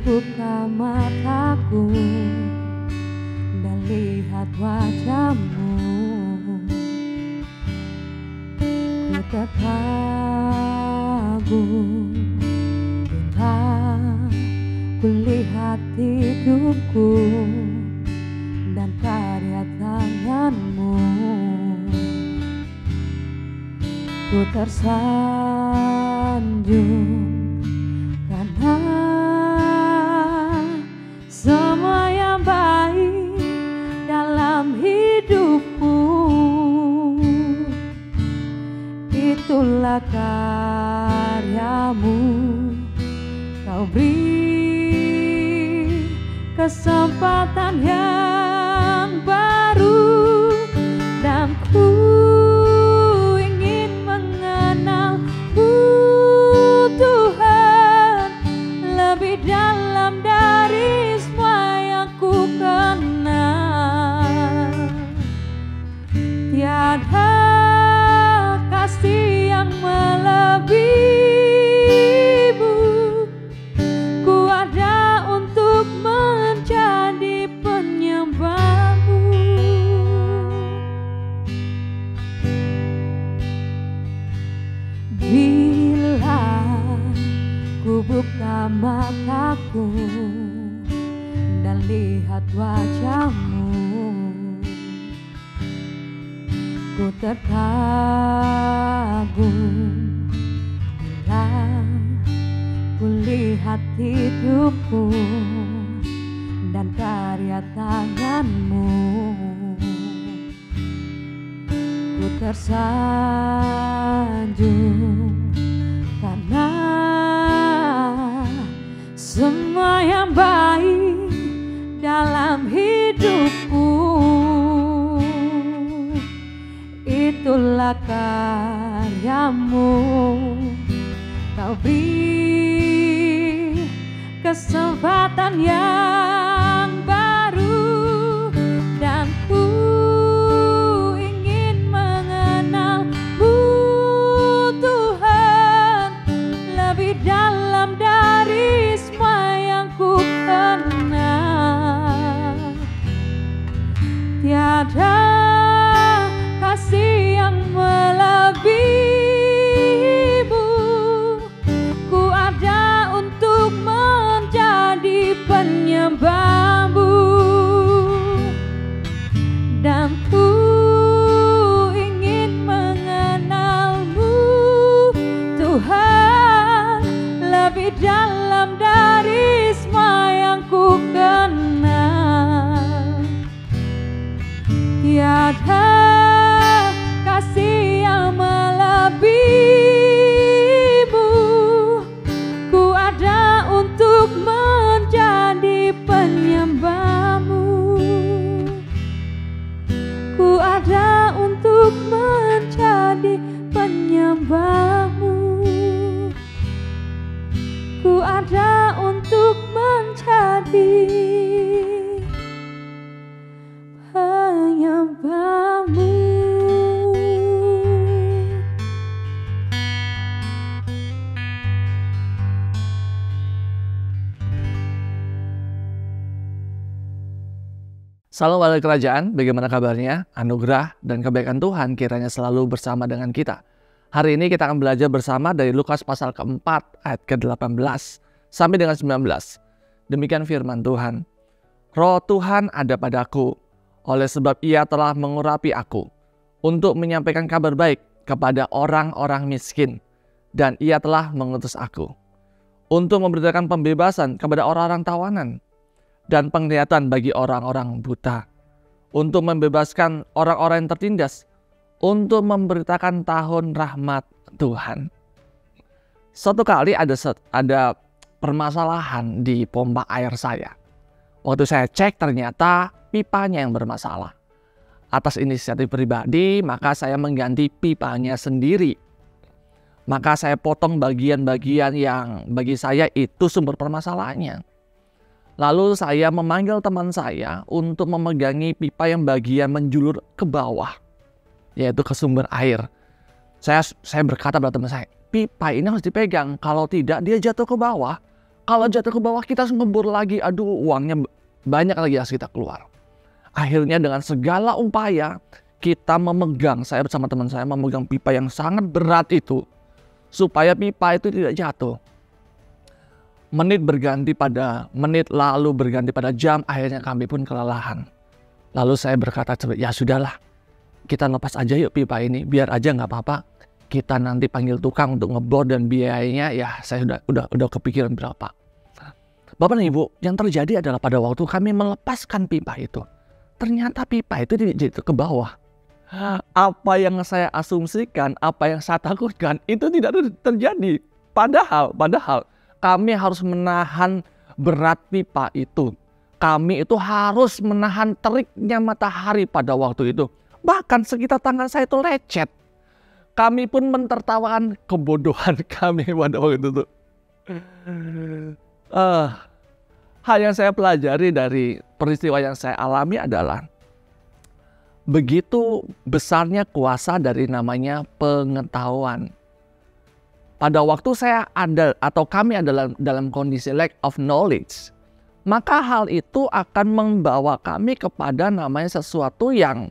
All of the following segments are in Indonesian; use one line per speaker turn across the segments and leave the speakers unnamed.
buka mataku dan lihat wajahmu, ku terkagum bila ku lihat hidupku dan karya tanganmu. Ku tersanjung karena semua yang baik dalam hidupku, itulah karyamu. Kau beri kesempatan yang baru dan ku ingin mengenalmu Tuhan lebih dalam dari semua yang ku kenal. Tiada kasih yang melebihimu, ku ada untuk menjadi penyembahmu. Bila ku buka mataku dan lihat wajahmu, ku terkagum bila ku lihat hidupku dan karya tanganmu. Ku tersanjung karena semua yang baik dalam hidupku, itulah karyamu. Kau beri kesempatan yang baru dan ku ingin mengenalmu Tuhan lebih dalam dari semua yang ku kenal. Tiada kasih yang melebihimu, ku ada untuk menjadi penyembahmu dan ku ingin mengenalmu Tuhan lebih dalam dari semua yang ku kenal. Tiada kasih yang melebihimu, ku ada untuk menjadi penyembahmu, ku ada untuk menjadi penyembahmu, ku ada untuk menjadi penyembahmu.
Salam warga kerajaan, bagaimana kabarnya? Anugerah dan kebaikan Tuhan kiranya selalu bersama dengan kita. Hari ini kita akan belajar bersama dari Lukas pasal keempat ayat ke-18 sampai dengan 19. Demikian firman Tuhan. Roh Tuhan ada padaku, oleh sebab ia telah mengurapi aku untuk menyampaikan kabar baik kepada orang-orang miskin, dan ia telah mengutus aku untuk memberitakan pembebasan kepada orang-orang tawanan dan penglihatan bagi orang-orang buta, untuk membebaskan orang-orang yang tertindas, untuk memberitakan tahun rahmat Tuhan. Suatu kali ada permasalahan di pompa air saya. Waktu saya cek ternyata pipanya yang bermasalah. Atas inisiatif pribadi, maka saya mengganti pipanya sendiri. Maka saya potong bagian-bagian yang bagi saya itu sumber permasalahannya. Lalu saya memanggil teman saya untuk memegangi pipa yang bagian menjulur ke bawah, yaitu ke sumber air. Saya berkata pada teman saya, pipa ini harus dipegang, kalau tidak dia jatuh ke bawah. Kalau jatuh ke bawah kita harus ngebor lagi. Aduh, uangnya banyak lagi harus kita keluar. Akhirnya dengan segala upaya kita memegang, saya bersama teman saya memegang pipa yang sangat berat itu. Supaya pipa itu tidak jatuh. Menit berganti pada menit, lalu berganti pada jam, akhirnya kami pun kelelahan. Lalu saya berkata, ya sudahlah, kita lepas aja yuk pipa ini, biar aja nggak apa-apa. Kita nanti panggil tukang untuk ngebor dan biayanya ya saya udah kepikiran berapa. Bapak dan Ibu, yang terjadi adalah pada waktu kami melepaskan pipa itu, ternyata pipa itu jatuh ke bawah. Apa yang saya asumsikan, apa yang saya takutkan itu tidak terjadi. Padahal kami harus menahan berat pipa itu. Kami itu harus menahan teriknya matahari pada waktu itu. Bahkan sekitar tangan saya itu lecet. Kami pun mentertawakan kebodohan kami pada waktu itu. Hal yang saya pelajari dari peristiwa yang saya alami adalah begitu besarnya kuasa dari namanya pengetahuan. Pada waktu saya ada atau kami adalah dalam kondisi lack of knowledge, maka hal itu akan membawa kami kepada namanya sesuatu yang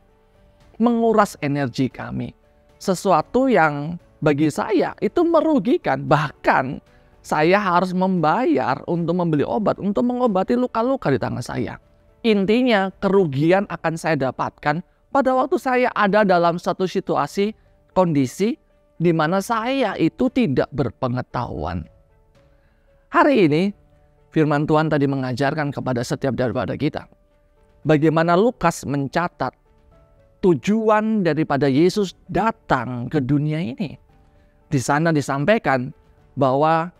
menguras energi kami. Sesuatu yang bagi saya itu merugikan. Bahkan saya harus membayar untuk membeli obat untuk mengobati luka-luka di tangan saya. Intinya kerugian akan saya dapatkan pada waktu saya ada dalam satu situasi, kondisi di mana saya itu tidak berpengetahuan. Hari ini firman Tuhan tadi mengajarkan kepada setiap daripada kita bagaimana Lukas mencatat tujuan daripada Yesus datang ke dunia ini. Di sana disampaikan bahwa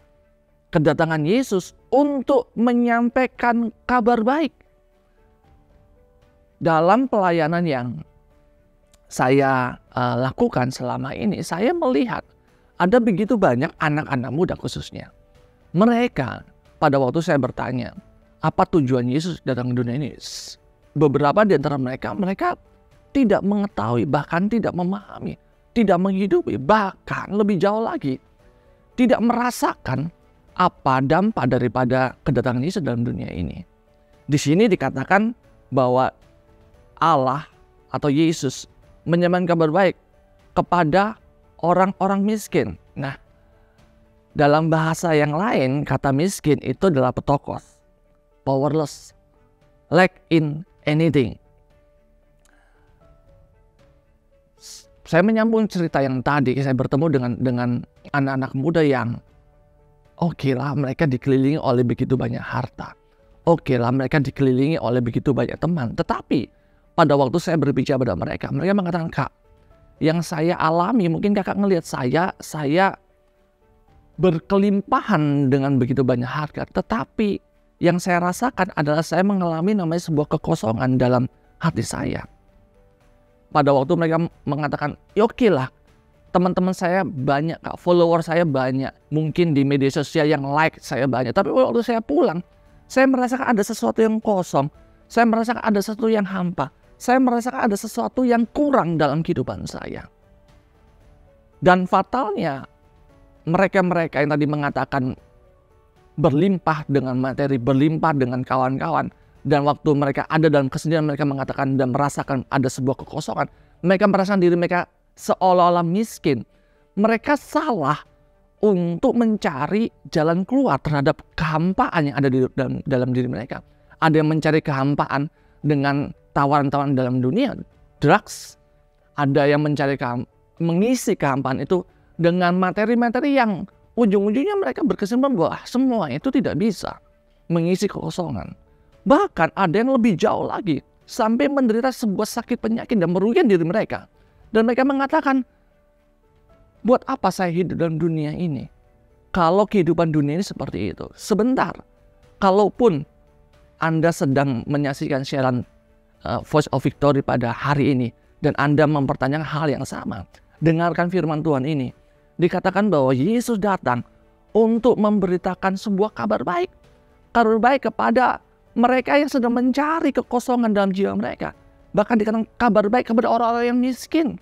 kedatangan Yesus untuk menyampaikan kabar baik. Dalam pelayanan yang saya lakukan selama ini, saya melihat ada begitu banyak anak-anak muda khususnya. Mereka pada waktu saya bertanya, apa tujuan Yesus datang ke dunia ini? Beberapa di antara mereka tidak mengetahui, bahkan tidak memahami, tidak menghidupi, bahkan lebih jauh lagi, tidak merasakan apa dampak daripada kedatangan Yesus dalam dunia ini. Di sini dikatakan bahwa Allah atau Yesus menyampaikan kabar baik kepada orang-orang miskin. Nah, dalam bahasa yang lain, kata miskin itu adalah petokos, powerless, lack in anything. Saya menyambung cerita yang tadi, saya bertemu dengan anak-anak muda yang oke lah, mereka dikelilingi oleh begitu banyak harta. Oke lah, mereka dikelilingi oleh begitu banyak teman. Tetapi pada waktu saya berbicara pada mereka mengatakan, Kak, yang saya alami, mungkin kakak ngelihat saya berkelimpahan dengan begitu banyak harta. Tetapi yang saya rasakan adalah saya mengalami namanya sebuah kekosongan dalam hati saya. Pada waktu mereka mengatakan, ya oke lah, teman-teman saya banyak, Kak, follower saya banyak, mungkin di media sosial yang like saya banyak. Tapi waktu saya pulang, saya merasakan ada sesuatu yang kosong. Saya merasakan ada sesuatu yang hampa. Saya merasakan ada sesuatu yang kurang dalam kehidupan saya. Dan fatalnya, mereka-mereka yang tadi mengatakan berlimpah dengan materi, berlimpah dengan kawan-kawan, dan waktu mereka ada dalam kesendirian, mereka mengatakan dan merasakan ada sebuah kekosongan. Mereka merasakan diri mereka seolah-olah miskin. Mereka salah untuk mencari jalan keluar terhadap kehampaan yang ada di dalam diri mereka. Ada yang mencari kehampaan dengan tawaran-tawaran dalam dunia, drugs. Ada yang mencari mengisi kehampaan itu dengan materi-materi yang ujung-ujungnya mereka berkesimpulan bahwa semua itu tidak bisa mengisi kekosongan. Bahkan ada yang lebih jauh lagi, sampai menderita sebuah sakit penyakit dan merugikan diri mereka. Dan mereka mengatakan, buat apa saya hidup dalam dunia ini? Kalau kehidupan dunia ini seperti itu. Sebentar, kalaupun Anda sedang menyaksikan siaran Voice of Victory pada hari ini, dan Anda mempertanyakan hal yang sama, dengarkan firman Tuhan ini. Dikatakan bahwa Yesus datang untuk memberitakan sebuah kabar baik. Kabar baik kepada mereka yang sedang mencari kekosongan dalam jiwa mereka. Bahkan dikatakan kabar baik kepada orang-orang yang miskin.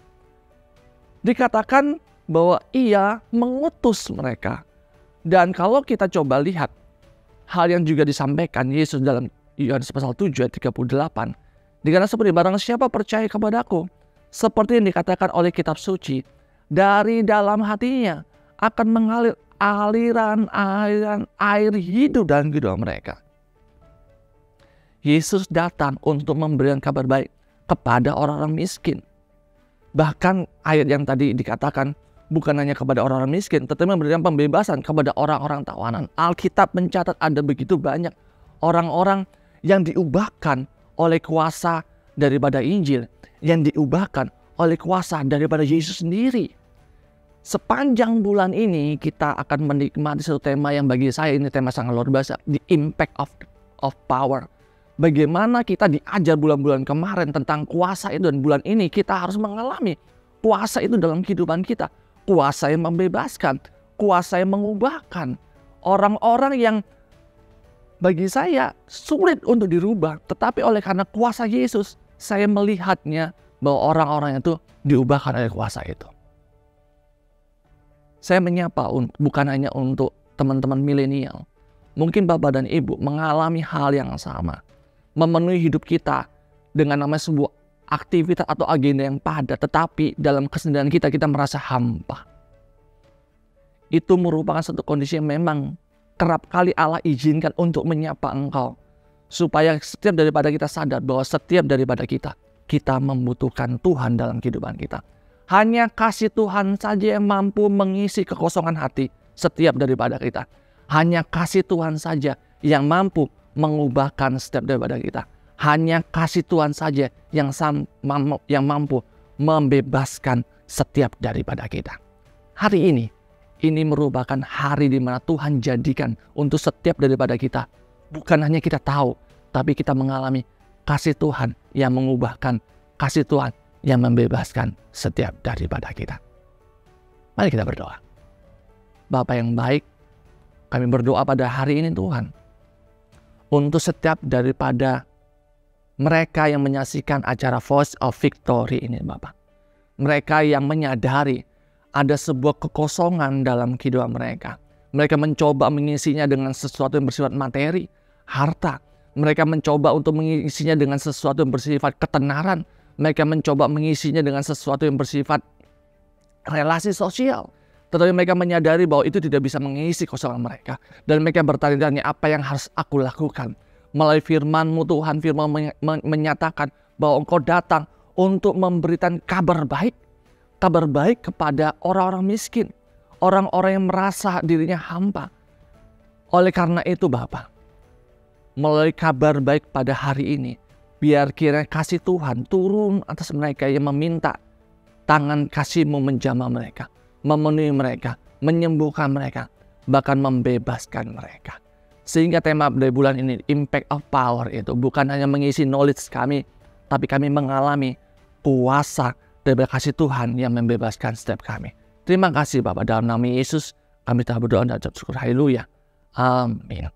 Dikatakan bahwa ia mengutus mereka. Dan kalau kita coba lihat hal yang juga disampaikan Yesus dalam Yohanes pasal 7 ayat 38. Dikatakan seperti barang siapa percaya kepadaku, seperti yang dikatakan oleh kitab suci, dari dalam hatinya akan mengalir aliran air hidup dalam kehidupan mereka. Yesus datang untuk memberikan kabar baik kepada orang-orang miskin. Bahkan ayat yang tadi dikatakan bukan hanya kepada orang-orang miskin, tetapi memberikan pembebasan kepada orang-orang tawanan. Alkitab mencatat ada begitu banyak orang-orang yang diubahkan oleh kuasa daripada Injil, yang diubahkan oleh kuasa daripada Yesus sendiri. Sepanjang bulan ini kita akan menikmati satu tema yang bagi saya ini tema sangat luar biasa, the impact of power. Bagaimana kita diajar bulan-bulan kemarin tentang kuasa itu, dan bulan ini kita harus mengalami kuasa itu dalam kehidupan kita. Kuasa yang membebaskan, kuasa yang mengubahkan. Orang-orang yang bagi saya sulit untuk dirubah, tetapi oleh karena kuasa Yesus, saya melihatnya bahwa orang-orang itu diubahkan oleh kuasa itu. Saya menyapa bukan hanya untuk teman-teman milenial. Mungkin Bapak dan Ibu mengalami hal yang sama. Memenuhi hidup kita dengan namanya sebuah aktivitas atau agenda yang padat, tetapi dalam kesendirian kita merasa hampa. Itu merupakan satu kondisi yang memang kerap kali Allah izinkan untuk menyapa engkau. Supaya setiap daripada kita sadar bahwa setiap daripada kita membutuhkan Tuhan dalam kehidupan kita. Hanya kasih Tuhan saja yang mampu mengisi kekosongan hati setiap daripada kita. Hanya kasih Tuhan saja yang mampu mengubahkan setiap daripada kita. Hanya kasih Tuhan saja yang mampu membebaskan setiap daripada kita. Hari ini merupakan hari di mana Tuhan jadikan untuk setiap daripada kita. Bukan hanya kita tahu, tapi kita mengalami kasih Tuhan yang mengubahkan, kasih Tuhan yang membebaskan setiap daripada kita. Mari kita berdoa. Bapa yang baik, kami berdoa pada hari ini Tuhan, untuk setiap daripada mereka yang menyaksikan acara Voice of Victory ini Bapak. Mereka yang menyadari ada sebuah kekosongan dalam kehidupan mereka. Mereka mencoba mengisinya dengan sesuatu yang bersifat materi, harta. Mereka mencoba untuk mengisinya dengan sesuatu yang bersifat ketenaran. Mereka mencoba mengisinya dengan sesuatu yang bersifat relasi sosial. Tetapi mereka menyadari bahwa itu tidak bisa mengisi kosongan mereka. Dan mereka bertanya-tanya, apa yang harus aku lakukan? Melalui firman-Mu Tuhan, firman menyatakan bahwa Engkau datang untuk memberikan kabar baik. Kabar baik kepada orang-orang miskin. Orang-orang yang merasa dirinya hampa. Oleh karena itu Bapak, melalui kabar baik pada hari ini, biar kiranya kasih Tuhan turun atas mereka yang meminta tangan kasih-Mu menjamah mereka, memenuhi mereka, menyembuhkan mereka, bahkan membebaskan mereka. Sehingga tema dari bulan ini, impact of power, itu bukan hanya mengisi knowledge kami, tapi kami mengalami kuasa dari kasih Tuhan yang membebaskan setiap kami. Terima kasih Bapak, dalam nama Yesus kami telah berdoa dan ucap syukur. Haleluya. Amin.